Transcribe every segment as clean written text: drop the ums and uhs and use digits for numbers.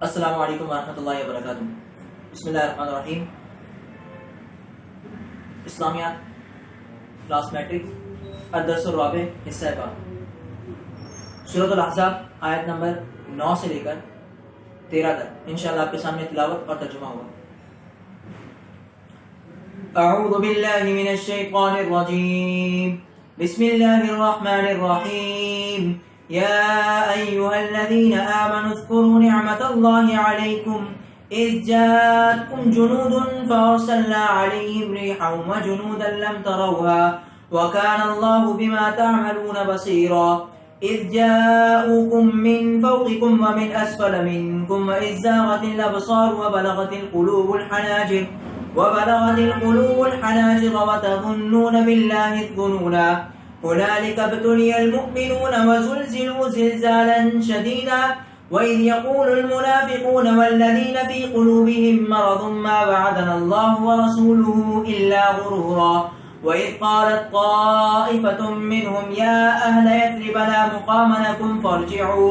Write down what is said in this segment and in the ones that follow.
अस्सलामु अलैकुम वरहमतुल्लाहि वबरकातुहू। बिस्मिल्लाहिर्रहमानिर्रहीम। इस्लामियात क्लास मैट्रिक अदरसुर राबे हिस्सा का सूरह अहज़ाब आयत नंबर 9 से लेकर 13 तक इंशाअल्लाह आपके सामने तिलावत और तर्जुमा हुआ। अऊज़ु बिल्लाहि मिनश शैतानिर रजीम। बिस्मिल्लाहिर्रहमानिर्रहीम। या अय्युहल्लज़ीना आमनु उज़्कुरू निअमतल्लाहि अलैकुम इज़ जाअतकुम जुनूदुन फअरसलना अलैहिम रिहन व जुनूदन लम तरौहा व काना अल्लाहु बिमा तअमलून बसीरा। इज़ जाऊकुम मिन फौक़िकुम व मिन अस्फल मिनकुम व इज़ ज़ाग़तिल अबसार व बलग़तिल क़ुलूबुल हनाजिर व तज़ुन्नून बिल्लाहि ज़ुनूना। हुनालिका इब्तुलियल मुअ्मिनून व ज़ुलज़िलू ज़िलज़ालन शदीदा व इज़ यक़ूलुल मुनाफ़िक़ून वल्लज़ीन फ़ी क़ुलूबिहिम मरज़ुन मा वअदना अल्लाहु व रसूलुहु इल्ला ग़ुरूरा। व इज़ क़ालत ताइफ़तुम मिनहुम या अहल यस्रिब ला मुक़ाम लकुम फ़र्जि'ू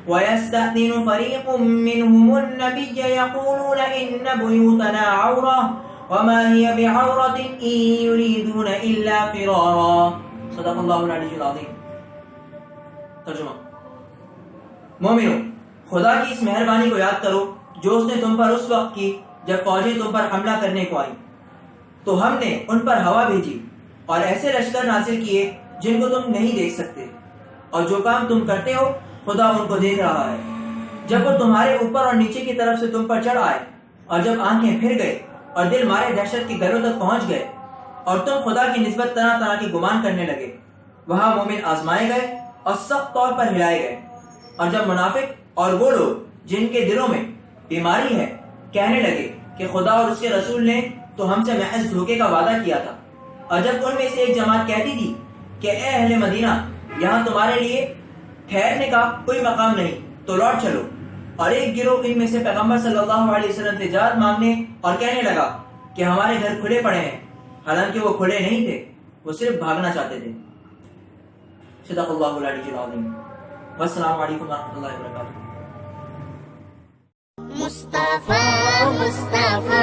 व यस्तअज़िनु फ़रीक़ुम मिनहुमुन नबिय्य यक़ूलून इन्न बुयूतना औरा व मा हिय बिऔरतिन इन युरीदून इल्ला फ़िरारा। सदक़ल्लाहुल अलीयुल अज़ीम। तर्जुमा। मोमिनो, खुदा की इस मेहरबानी को याद करो जो उसने तुम पर उस वक्त की जब फौजें तुम पर हमला करने को आई, तो हमने उन पर हवा भेजी और ऐसे लश्कर नाज़िल किए जिनको तुम नहीं देख सकते, और जो काम तुम करते हो खुदा उनको देख रहा है। जब वो तुम्हारे ऊपर और नीचे की तरफ से तुम पर चढ़ आए और जब आंखें फिर गए और दिल मारे दहशत की गलों तक पहुंच गए और तुम खुदा की निस्बत तरह तरह की गुमान करने लगे, वहां मोमिन आजमाए गए और सख्त तौर पर हिलाए गए। और जब मुनाफिक और वो लोग जिनके दिलों में बीमारी है कहने लगे कि खुदा और उसके रसूल ने तो हमसे महज धोखे का वादा किया था, और जब उनमें से एक जमात कहती थी कि ए अहले मदीना, यहाँ तुम्हारे लिए ठहरने का कोई मकाम नहीं, तो लौट चलो, और एक गिरोह इनमें से पैगंबर सल्लल्लाहु अलैहि वसल्लम से इजाज़त मांगने और कहने लगा कि हमारे घर खुले पड़े हैं, हालांकि वो खुले नहीं थे, वो सिर्फ भागना चाहते थे। सदक़ल्लाहुल अलीयुल अज़ीम। वस्सलामु अलैकुम वरहमतुल्लाहि वबरकातुहू। मुस्तफा मुस्तफा